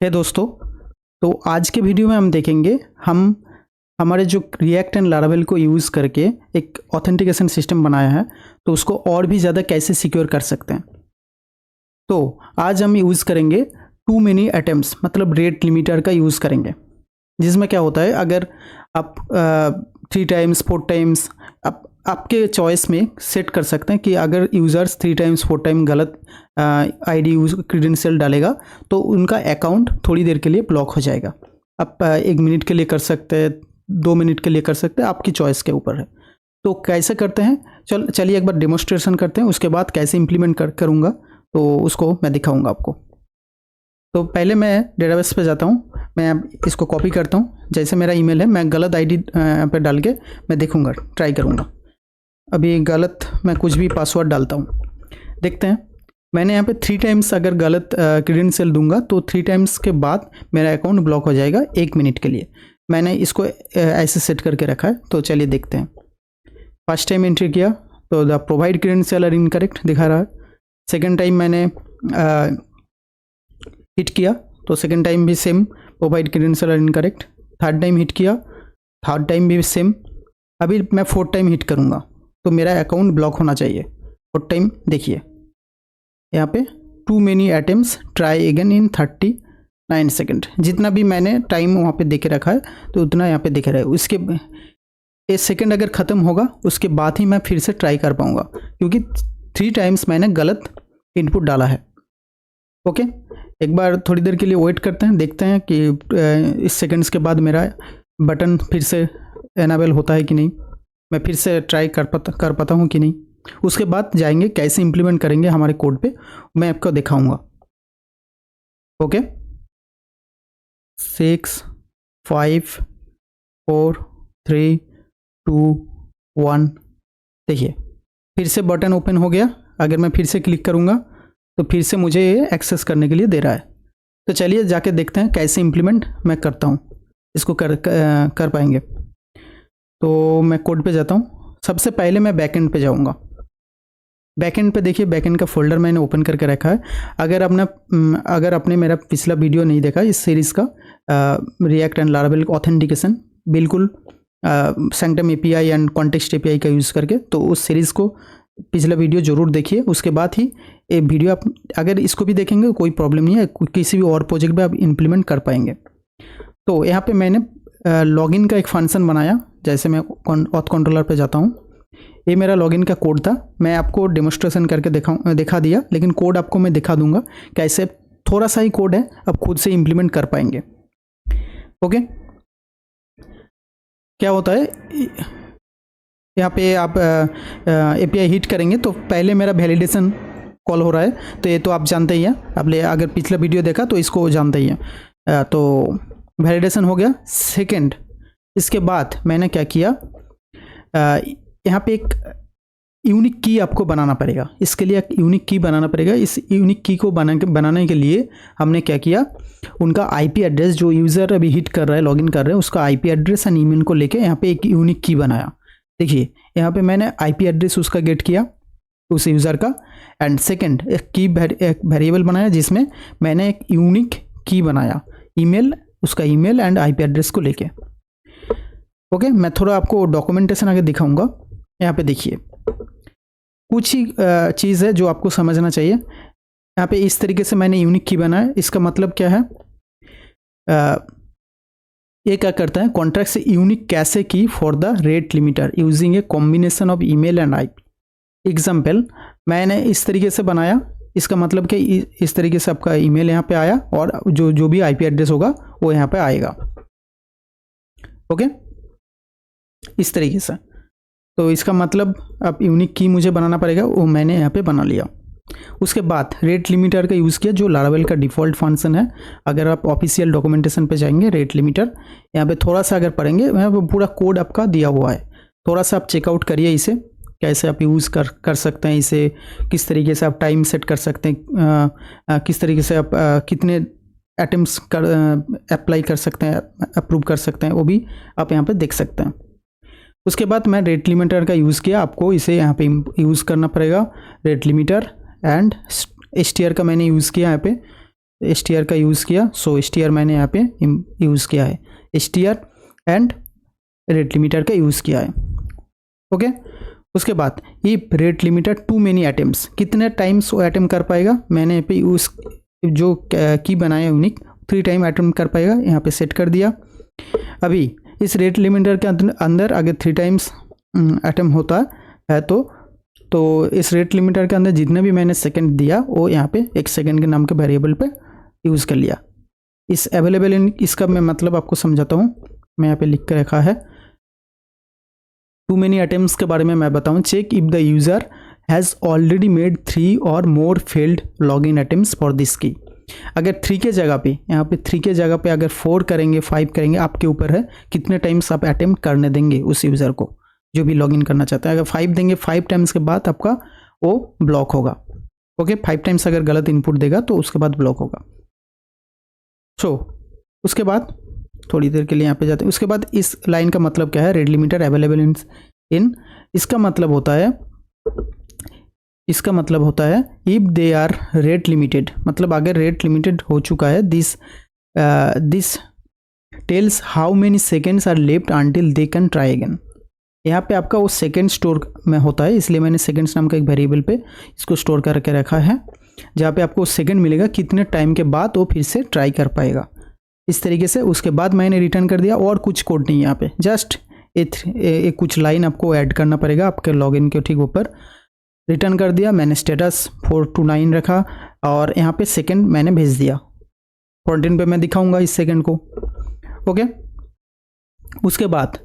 हे दोस्तों, तो आज के वीडियो में हम देखेंगे हम हमारे जो रिएक्ट एंड लारावेल को यूज़ करके एक ऑथेंटिकेशन सिस्टम बनाया है, तो उसको और भी ज़्यादा कैसे सिक्योर कर सकते हैं। तो आज हम यूज़ करेंगे टू मेनी अटेम्प्ट्स, मतलब रेट लिमिटर का यूज़ करेंगे, जिसमें क्या होता है, अगर आप 3 टाइम्स 4 टाइम्स आपके चॉइस में सेट कर सकते हैं कि अगर यूज़र्स 3 टाइम्स 4 टाइम गलत आईडी यूज क्रेडेंशियल डालेगा तो उनका अकाउंट थोड़ी देर के लिए ब्लॉक हो जाएगा। आप 1 मिनट के लिए कर सकते हैं, 2 मिनट के लिए कर सकते हैं, आपकी चॉइस के ऊपर है। तो कैसे करते हैं, चलिए एक बार डेमोस्ट्रेशन करते हैं, उसके बाद कैसे इम्प्लीमेंट करूँगा तो उसको मैं दिखाऊँगा आपको। तो पहले मैं डेटाबेस पे जाता हूँ, मैं इसको कॉपी करता हूँ। जैसे मेरा ईमेल है, मैं गलत आईडी पे डाल के मैं देखूँगा, ट्राई करूँगा। अभी गलत मैं कुछ भी पासवर्ड डालता हूँ, देखते हैं। मैंने यहाँ पे 3 टाइम्स अगर गलत क्रेडेंशियल दूंगा तो 3 टाइम्स के बाद मेरा अकाउंट ब्लॉक हो जाएगा 1 मिनट के लिए। मैंने इसको ऐसे सेट करके रखा है, तो चलिए देखते हैं। फर्स्ट टाइम एंट्री किया तो the provide credential are incorrect दिखा रहा है। सेकेंड टाइम मैंने हिट किया तो सेकेंड टाइम भी same provide credential are incorrect. Third time hit किया, थर्ड टाइम भी सेम। अभी मैं 4th टाइम हिट करूँगा तो मेरा अकाउंट ब्लॉक होना चाहिए। 4th टाइम देखिए यहाँ पे too many attempts try again in 39 second. जितना भी मैंने टाइम वहाँ पे देखे रखा है तो उतना यहाँ पे दिख रहा है। उसके 1 सेकेंड अगर ख़त्म होगा उसके बाद ही मैं फिर से ट्राई कर पाऊँगा, क्योंकि 3 टाइम्स मैंने गलत इनपुट डाला है। ओके, एक बार थोड़ी देर के लिए वेट करते हैं, देखते हैं कि इस सेकेंड्स के बाद मेरा बटन फिर से एनेबल होता है कि नहीं, मैं फिर से ट्राई कर पाता हूँ कि नहीं। उसके बाद जाएंगे कैसे इम्प्लीमेंट करेंगे हमारे कोड पे, मैं आपको दिखाऊंगा। ओके, 6 5 4 3 2 1। देखिए फिर से बटन ओपन हो गया। अगर मैं फिर से क्लिक करूंगा तो फिर से मुझे ये एक्सेस करने के लिए दे रहा है। तो चलिए जाके देखते हैं कैसे इम्प्लीमेंट मैं करता हूँ, इसको कर पाएंगे। तो मैं कोड पे जाता हूँ। सबसे पहले मैं बैकएंड पे जाऊँगा। बैकएंड पे देखिए, बैकएंड का फोल्डर मैंने ओपन करके रखा है। अगर आपने मेरा पिछला वीडियो नहीं देखा इस सीरीज़ का, रिएक्ट एंड लारावेल ऑथेंटिकेशन, बिल्कुल sanctum API and context API का यूज़ करके, तो उस सीरीज़ को पिछला वीडियो ज़रूर देखिए। उसके बाद ही ये वीडियो आप अगर इसको भी देखेंगे कोई प्रॉब्लम नहीं है, किसी भी और प्रोजेक्ट में आप इम्प्लीमेंट कर पाएंगे। तो यहाँ पे मैंने लॉगिन का एक फंक्शन बनाया। जैसे मैं ऑथ कंट्रोलर पे जाता हूँ, ये मेरा लॉगिन का कोड था। मैं आपको डेमोस्ट्रेशन करके दिखा दिया, लेकिन कोड आपको मैं दिखा दूंगा कैसे। थोड़ा सा ही कोड है, आप खुद से इम्प्लीमेंट कर पाएंगे। ओके, क्या होता है यहाँ पे, आप एपीआई हिट करेंगे तो पहले मेरा वैलिडेशन कॉल हो रहा है, तो ये तो आप जानते ही हैं। आपने अगर पिछला वीडियो देखा तो इसको जानते ही हैं। तो वैलिडेशन हो गया। सेकेंड, इसके बाद मैंने क्या किया, यहाँ पे एक यूनिक की आपको बनाना पड़ेगा। इसके लिए एक यूनिक की बनाना पड़ेगा। इस यूनिक की को बनाने के लिए हमने क्या किया, उनका आईपी एड्रेस, जो यूज़र अभी हिट कर रहा है, लॉगिन कर रहा है, उसका आईपी एड्रेस एंड ईमेल को लेके यहाँ पे एक यूनिक की बनाया। देखिए यहाँ पे मैंने आईपी एड्रेस उसका गेट किया, उस यूज़र का। एंड सेकेंड, एक वेरिएबल बनाया जिसमें मैंने एक यूनिक की बनाया, ईमेल, उसका ईमेल एंड आईपी एड्रेस को लेके। ओके, मैं थोड़ा आपको डॉक्यूमेंटेशन आगे दिखाऊंगा। यहाँ पे देखिए कुछ ही चीज़ है जो आपको समझना चाहिए। यहाँ पे इस तरीके से मैंने यूनिक की बनाया। इसका मतलब क्या है, ये क्या करता है, कॉन्ट्रैक्ट से यूनिक कैसे की for the rate limiter using a combination of email and IP. Example मैंने इस तरीके से बनाया। इसका मतलब कि इस तरीके से आपका ईमेल यहाँ पे आया और जो भी आईपी एड्रेस होगा वो यहाँ पे आएगा। ओके, इस तरीके से। तो इसका मतलब अब यूनिक की मुझे बनाना पड़ेगा, वो मैंने यहाँ पे बना लिया। उसके बाद रेट लिमिटर का यूज़ किया, जो लारावेल का डिफ़ॉल्ट फंक्शन है। अगर आप ऑफिशियल डॉक्यूमेंटेशन पे जाएंगे, रेट लिमिटर यहाँ पे थोड़ा सा अगर पढ़ेंगे, यहाँ पे पूरा कोड आपका दिया हुआ है। थोड़ा सा आप चेकआउट करिए इसे, कैसे आप यूज़ कर सकते हैं इसे, किस तरीके से आप टाइम सेट कर सकते हैं, किस तरीके से आप कितने अटेम्प्ट्स अप्लाई कर सकते हैं, अप्रूव कर सकते हैं, वो भी आप यहाँ पे देख सकते हैं। उसके बाद मैं रेट लिमिटर का यूज़ किया। आपको इसे यहाँ पे यूज़ करना पड़ेगा, रेट लिमिटर एंड str का मैंने यूज़ किया यहाँ पे। str का यूज़ किया, सो str मैंने यहाँ पे यूज़ किया है, str एंड रेट लिमिटर का यूज़ किया है। ओके, उसके बाद if rate limiter too many attempts, कितने टाइम्स वो अटेम्प्ट कर पाएगा, मैंने यहाँ पे यूज़ जो की बनाया यूनिक 3 टाइम अटेम्प्ट कर पाएगा, यहाँ पे सेट कर दिया। अभी इस रेट लिमिटर के अंदर अगर 3 टाइम्स अटेम्प्ट होता है तो इस रेट लिमिटर के अंदर जितने भी मैंने सेकंड दिया वो यहाँ पे एक सेकंड के नाम के वेरिएबल पे यूज़ कर लिया। इस अवेलेबल इन इसका मैं मतलब आपको समझाता हूँ, मैं यहाँ पे लिख कर रखा है। टू मेनी अटेम्प्ट्स के बारे में मैं बताऊँ, check if the user has already made 3 और more failed login attempts for this key. अगर 3 के जगह पे, यहाँ पे 3 के जगह पे अगर 4 करेंगे 5 करेंगे, आपके ऊपर है कितने टाइम्स आप अटेम्प्ट करने देंगे उस यूज़र को जो भी लॉगिन करना चाहता है। अगर 5 देंगे, 5 टाइम्स के बाद आपका वो ब्लॉक होगा। ओके, 5 टाइम्स अगर गलत इनपुट देगा तो उसके बाद ब्लॉक होगा। सो उसके बाद थोड़ी देर के लिए यहाँ पे जाते हैं। उसके बाद इस लाइन का मतलब क्या है, रेट लिमिटर अवेलेबल इन, इसका मतलब होता है if they are rate limited, मतलब अगर रेट लिमिटेड हो चुका है, this tells how many seconds are left until they can try again. यहाँ पे आपका वो सेकेंड स्टोर में होता है, इसलिए मैंने सेकेंड्स नाम का एक वेरिएबल पे इसको स्टोर करके रखा है, जहाँ पे आपको सेकेंड मिलेगा कितने टाइम के बाद वो फिर से ट्राई कर पाएगा, इस तरीके से। उसके बाद मैंने रिटर्न कर दिया, और कुछ कोड नहीं, यहाँ पे जस्ट कुछ लाइन आपको ऐड करना पड़ेगा आपके लॉगिन के ठीक ऊपर। रिटर्न कर दिया मैंने, स्टेटस 4 to 9 रखा, और यहाँ पे सेकेंड मैंने भेज दिया। फ्रंट एंड पे मैं दिखाऊंगा इस सेकेंड को। ओके, उसके बाद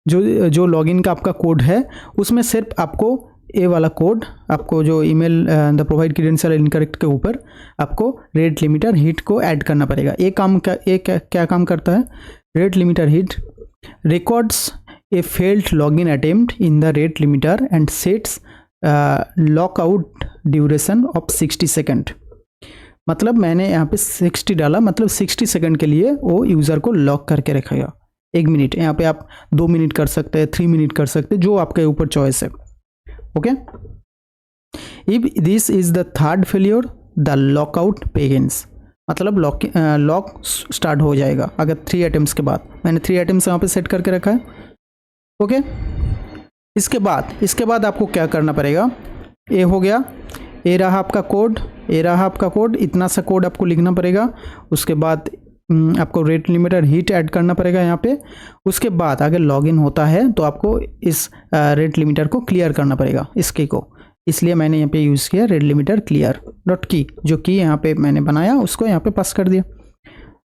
जो लॉगिन का आपका कोड है उसमें सिर्फ आपको ए वाला कोड, आपको जो email the provide credential incorrect के ऊपर आपको रेट लिमिटर हिट को ऐड करना पड़ेगा। क्या काम करता है, rate limiter hit records A failed login attempt in the rate limiter and sets lockout duration of 60 second. मतलब मैंने यहाँ पे 60 डाला, मतलब 60 सेकेंड के लिए वो यूज़र को लॉक करके रखेगा। 1 मिनट, यहाँ पे आप 2 मिनट कर सकते हैं, 3 मिनट कर सकते हैं, जो आपके ऊपर चॉइस है। Okay, if this is the third failure the lockout begins, मतलब लॉक स्टार्ट हो जाएगा अगर 3 अटेम्प्ट्स के बाद। मैंने 3 अटेम्प्ट्स यहाँ पे सेट करके रखा है। ओके, इसके बाद आपको क्या करना पड़ेगा, ए हो गया, ए रहा आपका कोड, इतना सा कोड आपको लिखना पड़ेगा। उसके बाद आपको रेट लिमिटर हिट ऐड करना पड़ेगा यहाँ पे। उसके बाद अगर लॉगिन होता है तो आपको इस रेट लिमिटर को क्लियर करना पड़ेगा, इस की को, इसलिए मैंने यहाँ पे यूज़ किया रेट लिमिटर क्लियर डॉट की, जो की यहाँ पे मैंने बनाया उसको यहाँ पे पास कर दिया।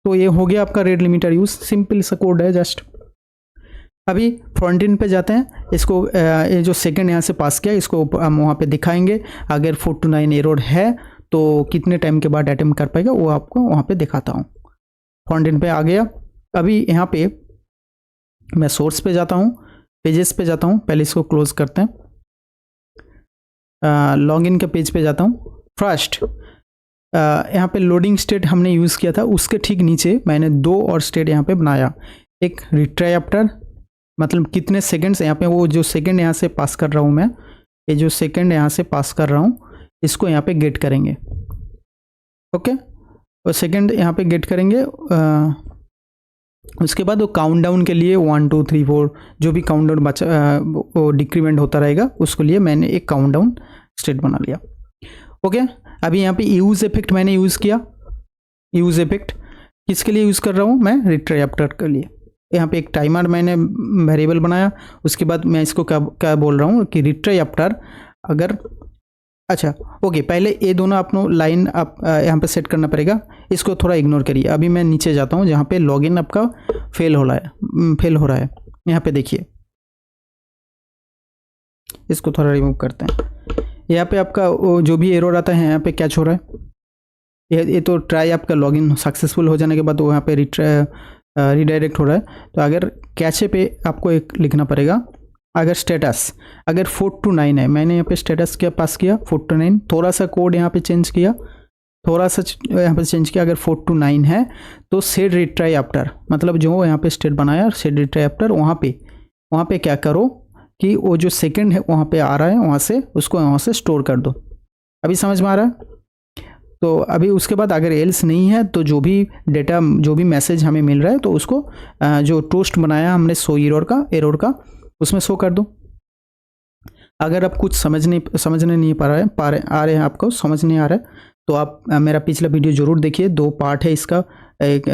तो ये हो गया आपका रेट लिमिटर यूज़, सिंपल सा कोड है जस्ट। अभी फ्रंट एंड पे जाते हैं, इसको ये जो सेकंड यहाँ से पास किया इसको हम वहाँ पे दिखाएंगे। अगर 4 to 9 एरर है तो कितने टाइम के बाद अटेम्प्ट कर पाएगा वो आपको वहाँ पे दिखाता हूँ। फ्रंट एंड पे आ गया। अभी यहाँ पे मैं सोर्स पे जाता हूँ, पेजेस पे जाता हूँ, पहले इसको क्लोज करते हैं। लॉगिन के पेज पे जाता हूँ। फर्स्ट यहाँ पे लोडिंग स्टेट हमने यूज़ किया था, उसके ठीक नीचे मैंने 2 और स्टेट यहाँ पे बनाया। एक रिट्राई आफ्टर, मतलब कितने सेकंड्स, यहाँ पे वो जो सेकंड यहाँ से पास कर रहा हूँ मैं, ये जो सेकंड यहाँ से पास कर रहा हूँ इसको यहाँ पे गेट करेंगे। ओके, और सेकंड यहाँ पे गेट करेंगे। उसके बाद वो काउंटडाउन के लिए 1 2 3 4 जो भी काउंटडाउन बचा वो डिक्रीमेंट होता रहेगा, उसके लिए मैंने एक काउंटडाउन स्टेट बना लिया। ओके, अभी यहाँ पे यूज़ इफेक्ट मैंने यूज़ किया। यूज़ इफेक्ट किसके लिए यूज़ कर रहा हूँ मैं, रिट्राई आफ्टर के लिए। यहाँ पे एक टाइमर मैंने वेरिएबल बनाया। उसके बाद मैं इसको क्या बोल रहा हूँ कि रिट्राई आफ्टर अगर, अच्छा ओके, पहले ये दोनों अपनों लाइन आप यहाँ पे सेट करना पड़ेगा, इसको थोड़ा इग्नोर करिए। अभी मैं नीचे जाता हूँ जहाँ पे लॉगिन आपका फेल हो रहा है। यहाँ पे देखिए, इसको थोड़ा रिमूव करते हैं। यहाँ पे आपका जो भी एरर आता है यहाँ पे कैच हो रहा है। ये तो ट्राई आपका लॉगिन सक्सेसफुल हो जाने के बाद वो यहाँ पे रिडायरेक्ट हो रहा है। तो अगर कैचे पे आपको एक लिखना पड़ेगा। अगर स्टेटस अगर 4 to 9 है, मैंने यहाँ पे स्टेटस क्या पास किया 4 to 9, थोड़ा सा कोड यहाँ पे चेंज किया, अगर 4 to 9 है तो सेट रिट्राई आफ्टर, मतलब जो यहाँ पे स्टेट बनाया सेट रिट्राई आफ्टर, वहाँ पे क्या करो कि वो जो सेकंड है वहाँ पे आ रहा है, वहाँ से उसको वहाँ से स्टोर कर दो। अभी समझ में आ रहा है? तो अभी उसके बाद अगर एल्स नहीं है तो जो भी डेटा, जो भी मैसेज हमें मिल रहा है तो उसको जो टोस्ट बनाया हमने शो एरर का उसमें शो कर दो। अगर आप कुछ समझने नहीं आ रहे हैं, आपको समझ नहीं आ रहा है, तो आप मेरा पिछला वीडियो ज़रूर देखिए। 2 पार्ट है इसका, एक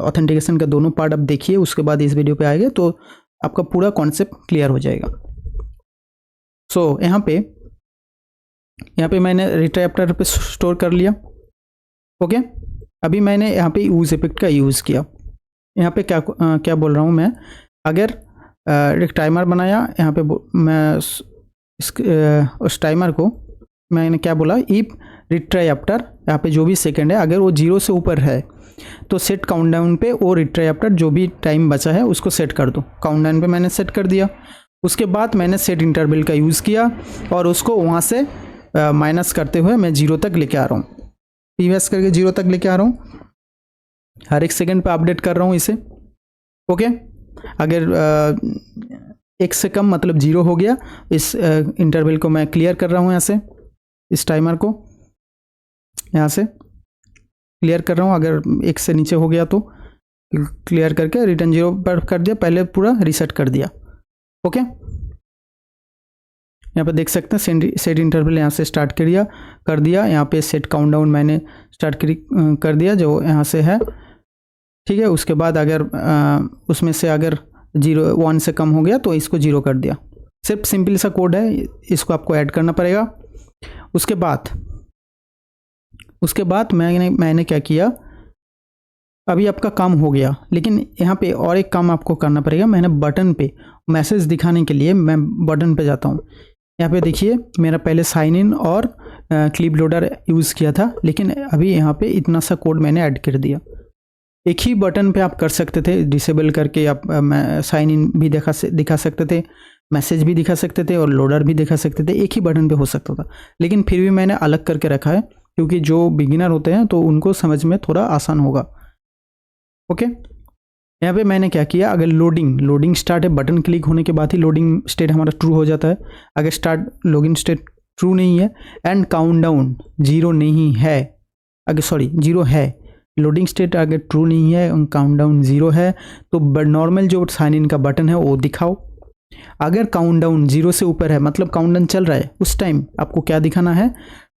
ऑथेंटिकेशन का दोनों पार्ट आप देखिए, उसके बाद इस वीडियो पे आएगा तो आपका पूरा कॉन्सेप्ट क्लियर हो जाएगा। सो यहाँ पे मैंने रिट्रैप्टर पे स्टोर कर लिया। ओके, अभी मैंने यहाँ पे यूज इफेक्ट का यूज़ किया। यहाँ पे क्या बोल रहा हूँ मैं, अगर एक टाइमर बनाया यहाँ पे, मैं उस टाइमर को मैंने क्या बोला, इफ रिट्रैप्टर यहाँ पे जो भी सेकंड है अगर वो 0 से ऊपर है तो सेट काउंटडाउन पे वो रिट्रैप्टर जो भी टाइम बचा है उसको सेट कर दो। काउंटडाउन पे मैंने सेट कर दिया। उसके बाद मैंने सेट इंटरवल का यूज़ किया और उसको वहाँ से माइनस करते हुए मैं 0 तक लेके आ रहा हूँ, पीवीएस करके 0 तक लेके आ रहा हूँ। हर एक सेकंड पे अपडेट कर रहा हूँ इसे। ओके, अगर 1 से कम मतलब 0 हो गया, इस इंटरवल को मैं क्लियर कर रहा हूँ यहाँ से, इस टाइमर को यहाँ से क्लियर कर रहा हूँ। अगर 1 से नीचे हो गया तो क्लियर करके रिटर्न 0 पर कर दिया, पहले पूरा रीसेट कर दिया। ओके, यहाँ पे देख सकते हैं सेट इंटरवल यहाँ से स्टार्ट कर दिया। यहाँ पे सेट काउंटडाउन मैंने स्टार्ट कर दिया जो यहाँ से है, ठीक है। उसके बाद अगर उसमें से अगर 1 से कम हो गया तो इसको 0 कर दिया। सिर्फ सिंपल सा कोड है, इसको आपको ऐड करना पड़ेगा। उसके बाद मैंने क्या किया, अभी आपका काम हो गया, लेकिन यहाँ पे और एक काम आपको करना पड़ेगा। मैंने बटन पे मैसेज दिखाने के लिए मैं बटन पे जाता हूँ। यहाँ पे देखिए मेरा पहले साइन इन और क्लिप लोडर यूज़ किया था, लेकिन अभी यहाँ पे इतना सा कोड मैंने ऐड कर दिया। एक ही बटन पे आप कर सकते थे, डिसेबल करके आप साइन इन भी दिखा सकते थे, मैसेज भी दिखा सकते थे और लोडर भी दिखा सकते थे। एक ही बटन पे हो सकता था, लेकिन फिर भी मैंने अलग करके रखा है क्योंकि जो बिगिनर होते हैं तो उनको समझ में थोड़ा आसान होगा। ओके, यहाँ पे मैंने क्या किया, अगर लोडिंग स्टार्ट है, बटन क्लिक होने के बाद ही लोडिंग स्टेट हमारा ट्रू हो जाता है। अगर स्टार्ट लॉगिन स्टेट ट्रू नहीं है एंड काउंटडाउन 0 नहीं है, अगर 0 है, लोडिंग स्टेट अगर ट्रू नहीं है और काउंटडाउन 0 है तो नॉर्मल जो साइन इन का बटन है वो दिखाओ। अगर काउंटडाउन 0 से ऊपर है मतलब काउंटडाउन चल रहा है, उस टाइम आपको क्या दिखाना है,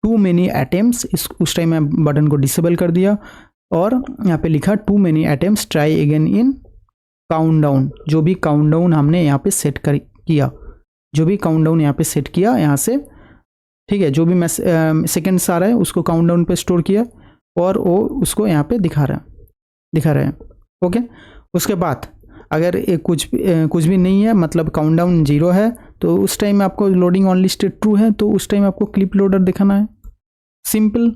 टू मेनी अटेम्प्ट्स। उस टाइम मैं बटन को डिसेबल कर दिया और यहाँ पे लिखा too many attempts try again in countdown. जो भी काउंटडाउन हमने यहाँ पे सेट किया, जो भी काउंटडाउन यहाँ पे सेट किया यहाँ से, ठीक है, जो भी सेकेंड्स आ रहा है उसको काउंटडाउन पे स्टोर किया और वो उसको यहाँ पे दिखा रहे हैं। ओके, उसके बाद अगर कुछ भी नहीं है मतलब काउंटडाउन 0 है तो उस टाइम आपको लोडिंग ऑनली स्टेट ट्रू है तो उस टाइम आपको क्लिप लोडर दिखाना है। सिंपल।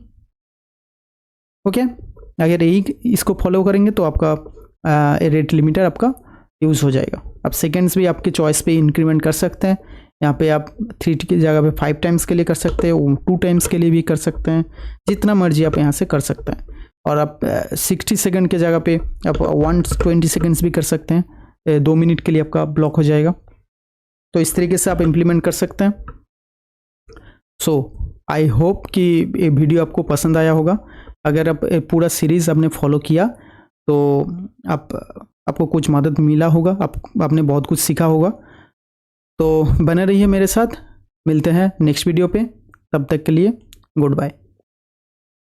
ओके, अगर इसको फॉलो करेंगे तो आपका रेट लिमिटर आपका यूज़ हो जाएगा। अब सेकेंड्स भी आपके चॉइस पे इंक्रीमेंट कर सकते हैं। यहाँ पे आप 3 की जगह पे 5 टाइम्स के लिए कर सकते हैं, 2 टाइम्स के लिए भी कर सकते हैं, जितना मर्जी आप यहाँ से कर सकते हैं। और आप 60 सेकंड के जगह पे आप 120 सेकंड्स भी कर सकते हैं, 2 मिनट के लिए आपका ब्लॉक हो जाएगा। तो इस तरीके से आप इम्प्लीमेंट कर सकते हैं। सो आई होप कि ये वीडियो आपको पसंद आया होगा। अगर आप पूरा सीरीज़ आपने फॉलो किया तो आपको कुछ मदद मिला होगा, आपने बहुत कुछ सीखा होगा। तो बने रहिए मेरे साथ, मिलते हैं नेक्स्ट वीडियो पे, तब तक के लिए गुड बाय।